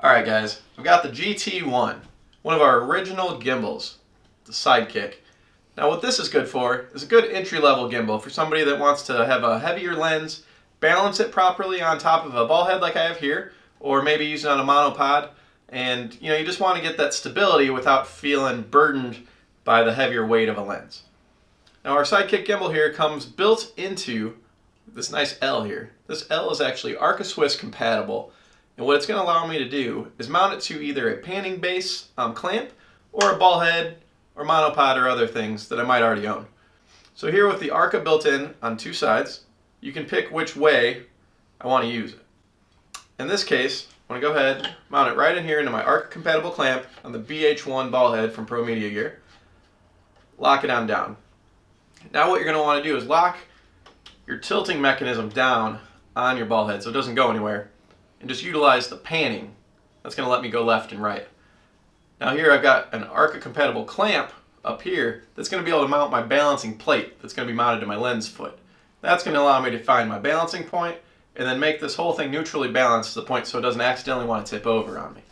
Alright guys, I've got the GT1, one of our original gimbals, the Sidekick. Now what this is good for is a good entry-level gimbal for somebody that wants to have a heavier lens, balance it properly on top of a ball head like I have here, or maybe use it on a monopod, and you just want to get that stability without feeling burdened by the heavier weight of a lens. Now our Sidekick gimbal here comes built into this nice L here. This L is actually Arca Swiss compatible. And what it's going to allow me to do is mount it to either a panning base clamp or a ball head or monopod or other things that I might already own. So here with the Arca built in on two sides, you can pick which way I want to use it. In this case, I'm going to go ahead, mount it right in here into my Arca compatible clamp on the BH1 ball head from Pro Media Gear. Lock it on down. Now what you're going to want to do is lock your tilting mechanism down on your ball head so it doesn't go anywhere. And just utilize the panning. That's going to let me go left and right. Now here I've got an Arca compatible clamp up here that's going to be able to mount my balancing plate that's going to be mounted to my lens foot. That's going to allow me to find my balancing point and then make this whole thing neutrally balanced to the point so it doesn't accidentally want to tip over on me.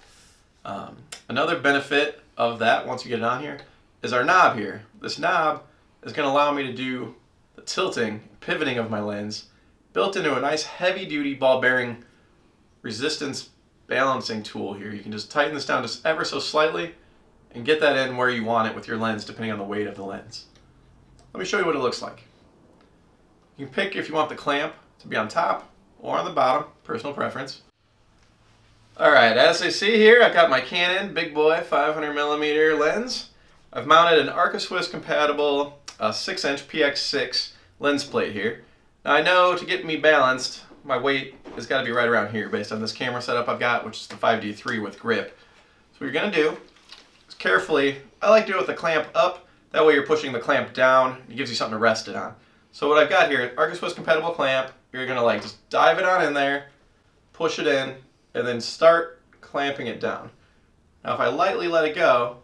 Another benefit of that, once you get it on here, is our knob here. This knob is going to allow me to do the tilting, pivoting of my lens built into a nice heavy duty ball bearing resistance balancing tool here. You can just tighten this down just ever so slightly and get that in where you want it with your lens depending on the weight of the lens. Let me show you what it looks like. You can pick if you want the clamp to be on top or on the bottom, personal preference. Alright, as you see here, I've got my Canon big boy 500mm lens. I've mounted an Arca Swiss compatible 6-inch PX6 lens plate here. Now I know to get me balanced, my weight has got to be right around here based on this camera setup I've got, which is the 5D3 with grip. So what you're going to do is carefully, I like to do it with the clamp up, that way you're pushing the clamp down, it gives you something to rest it on. So what I've got here, Arca Swiss compatible clamp, you're going to just dive it on in there, push it in, and then start clamping it down. Now if I lightly let it go,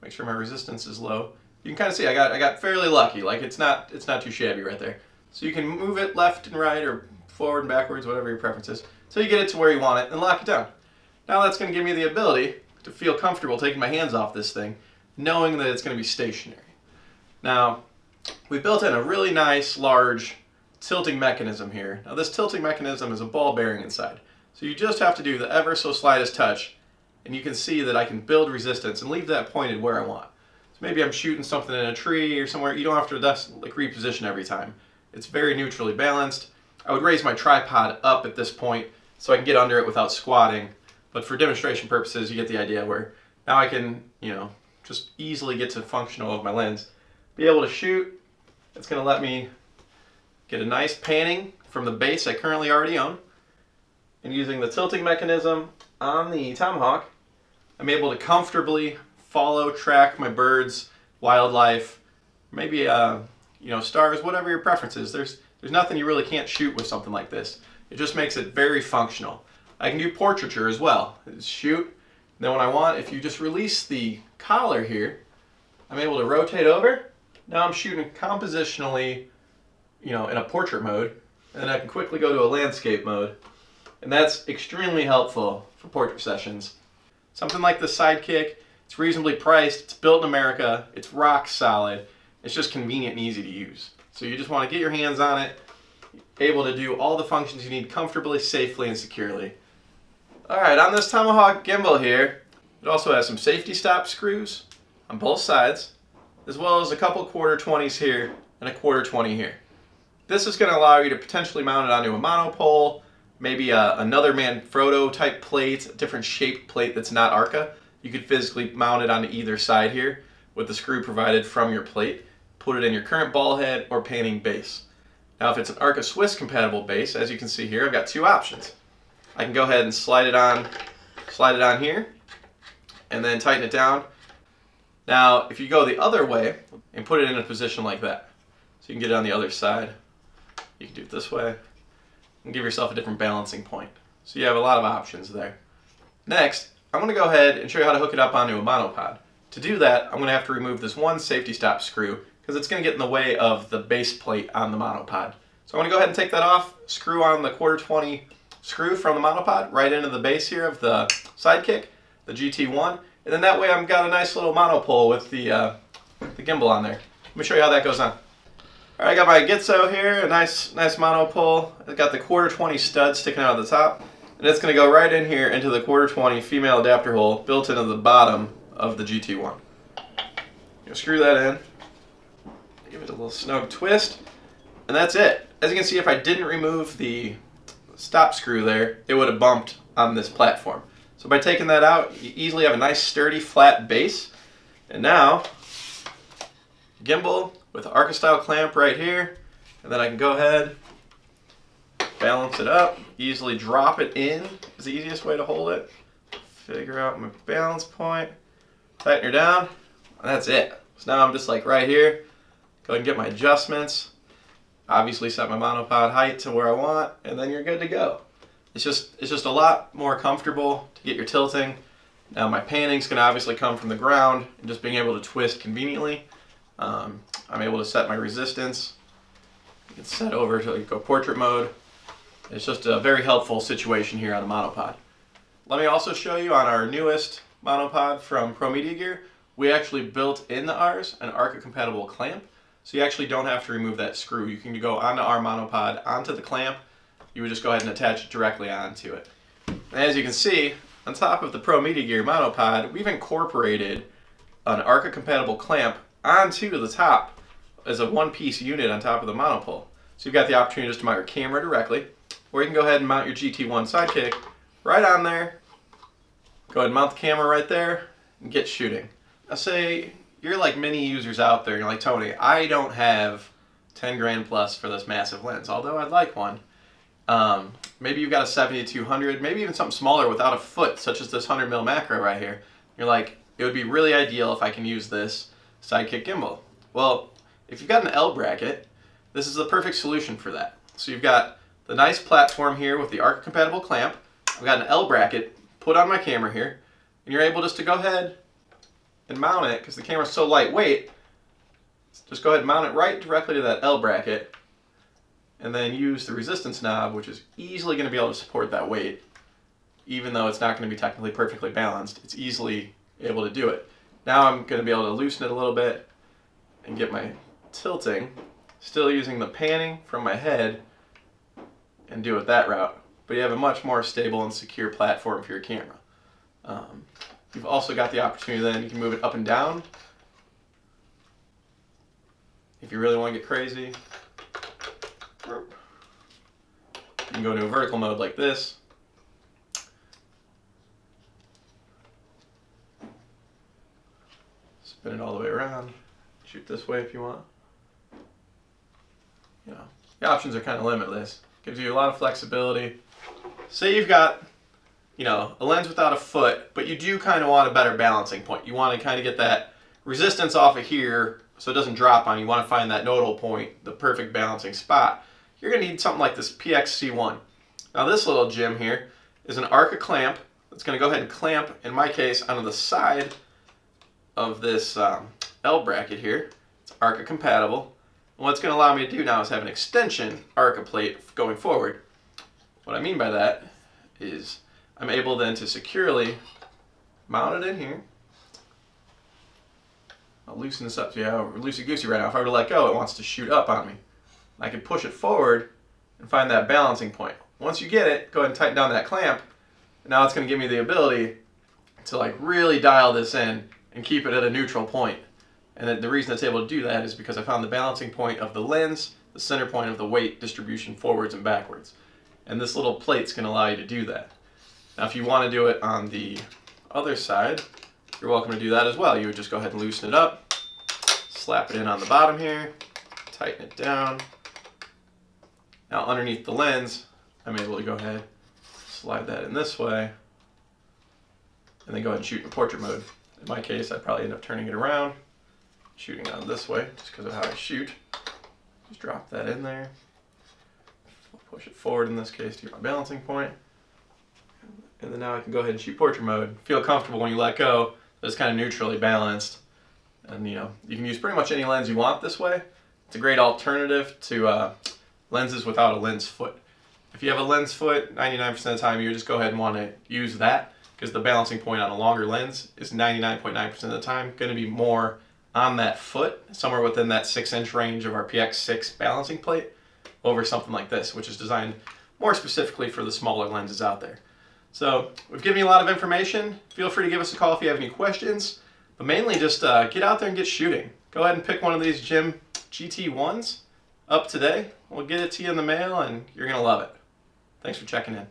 make sure my resistance is low, you can kind of see I got fairly lucky, like it's not too shabby right there. So you can move it left and right or forward and backwards, whatever your preference is, so you get it to where you want it and lock it down. Now that's going to give me the ability to feel comfortable taking my hands off this thing, knowing that it's going to be stationary. Now, we built in a really nice, large tilting mechanism here. Now this tilting mechanism is a ball bearing inside, so you just have to do the ever so slightest touch, and you can see that I can build resistance and leave that pointed where I want. So maybe I'm shooting something in a tree or somewhere, you don't have to reposition every time. It's very neutrally balanced. I would raise my tripod up at this point so I can get under it without squatting, but for demonstration purposes you get the idea where now I can, just easily get to functional of my lens. Be able to shoot. It's going to let me get a nice panning from the base I currently already own. And using the tilting mechanism on the Tomahawk, I'm able to comfortably track my birds, wildlife, maybe stars, whatever your preference is. There's nothing you really can't shoot with something like this. It just makes it very functional. I can do portraiture as well. Just shoot. And then when I want, if you just release the collar here, I'm able to rotate over. Now I'm shooting compositionally, in a portrait mode. And then I can quickly go to a landscape mode. And that's extremely helpful for portrait sessions. Something like the Sidekick, it's reasonably priced, it's built in America, it's rock solid, it's just convenient and easy to use. So you just want to get your hands on it, able to do all the functions you need comfortably, safely, and securely. Alright, on this Tomahawk gimbal here, it also has some safety stop screws on both sides, as well as a couple 1/4-20s here and a 1/4-20 here. This is going to allow you to potentially mount it onto a monopole, maybe another Manfrotto type plate, a different shaped plate that's not Arca. You could physically mount it onto either side here with the screw provided from your plate. Put it in your current ball head or panning base. Now if it's an Arca Swiss compatible base, as you can see here, I've got two options. I can go ahead and slide it on here and then tighten it down. Now if you go the other way and put it in a position like that, so you can get it on the other side, you can do it this way and give yourself a different balancing point. So you have a lot of options there. Next, I'm going to go ahead and show you how to hook it up onto a monopod. To do that, I'm going to have to remove this one safety stop screw because it's going to get in the way of the base plate on the monopod. So I'm going to go ahead and take that off, screw on the 1/4-20 screw from the monopod right into the base here of the Sidekick, the GT1, and then that way I've got a nice little monopole with the gimbal on there. Let me show you how that goes on. All right, I got my Gitzo here, a nice monopole. It's got the 1/4-20 stud sticking out of the top, and it's going to go right in here into the 1/4-20 female adapter hole built into the bottom of the GT1. You screw that in, give it a little snug twist, and that's it. As you can see, if I didn't remove the stop screw there, it would have bumped on this platform. So by taking that out, you easily have a nice sturdy flat base. And now, gimbal with the Arca style clamp right here, and then I can go ahead, balance it up, easily drop it in is the easiest way to hold it. Figure out my balance point, tighten her down, and that's it. So now I'm just like right here, go ahead and get my adjustments. Obviously set my monopod height to where I want, and then you're good to go. It's just a lot more comfortable to get your tilting. Now my panning's going to obviously come from the ground, and just being able to twist conveniently. I'm able to set my resistance. You can set over to go portrait mode. It's just a very helpful situation here on a monopod. Let me also show you on our newest monopod from Pro Media Gear, we actually built into ours an Arca compatible clamp. So you actually don't have to remove that screw. You can go onto our monopod, onto the clamp. You would just go ahead and attach it directly onto it. And as you can see, on top of the Pro Media Gear monopod, we've incorporated an Arca compatible clamp onto the top as a one-piece unit on top of the monopole. So you've got the opportunity just to mount your camera directly, or you can go ahead and mount your GT1 Sidekick right on there. Go ahead and mount the camera right there and get shooting. Now say you're like many users out there, you're like, Tony, I don't have 10 grand plus for this massive lens, although I'd like one. Maybe you've got a 70-200, maybe even something smaller without a foot, such as this 100mm macro right here. You're like, it would be really ideal if I can use this Sidekick gimbal. Well, if you've got an L bracket, this is the perfect solution for that. So you've got the nice platform here with the Arca compatible clamp. I've got an L bracket put on my camera here, and you're able just to go ahead and mount it, because the camera's so lightweight, just go ahead and mount it right directly to that L bracket, and then use the resistance knob, which is easily going to be able to support that weight. Even though it's not going to be technically perfectly balanced, it's easily able to do it. Now I'm going to be able to loosen it a little bit and get my tilting, still using the panning from my head, and do it that route. But you have a much more stable and secure platform for your camera. You've also got the opportunity then, you can move it up and down. If you really want to get crazy, you can go into a vertical mode like this. Spin it all the way around. Shoot this way if you want. You know, the options are kind of limitless. Gives you a lot of flexibility. Say you've got, you know, a lens without a foot, but you do kind of want a better balancing point. You want to kind of get that resistance off of here so it doesn't drop on you. You want to find that nodal point, the perfect balancing spot. You're going to need something like this PXC1. Now this little gem here is an Arca clamp that's going to go ahead and clamp, in my case, onto the side of this L bracket here. It's Arca compatible. And what it's going to allow me to do now is have an extension Arca plate going forward. What I mean by that is I'm able then to securely mount it in here. I'll loosen this up to you, loosey-goosey right now. If I were to let go, it wants to shoot up on me. I can push it forward and find that balancing point. Once you get it, go ahead and tighten down that clamp. Now it's going to give me the ability to like really dial this in and keep it at a neutral point. And the reason it's able to do that is because I found the balancing point of the lens, the center point of the weight distribution forwards and backwards. And this little plate's going to allow you to do that. Now if you want to do it on the other side, you're welcome to do that as well. You would just go ahead and loosen it up, slap it in on the bottom here, tighten it down. Now underneath the lens, I'm able to go ahead, slide that in this way, and then go ahead and shoot in portrait mode. In my case, I'd probably end up turning it around, shooting on this way, just because of how I shoot. Just drop that in there. Push it forward in this case to get my balancing point. And then now I can go ahead and shoot portrait mode. Feel comfortable when you let go, that it's kind of neutrally balanced. And you know, you can use pretty much any lens you want this way. It's a great alternative to lenses without a lens foot. If you have a lens foot, 99% of the time you just go ahead and want to use that, because the balancing point on a longer lens is 99.9% of the time going to be more on that foot, somewhere within that 6-inch range of our PX6 balancing plate, over something like this, which is designed more specifically for the smaller lenses out there. So we've given you a lot of information. Feel free to give us a call if you have any questions, but mainly just get out there and get shooting. Go ahead and pick one of these Jim GT1s up today. We'll get it to you in the mail and you're going to love it. Thanks for checking in.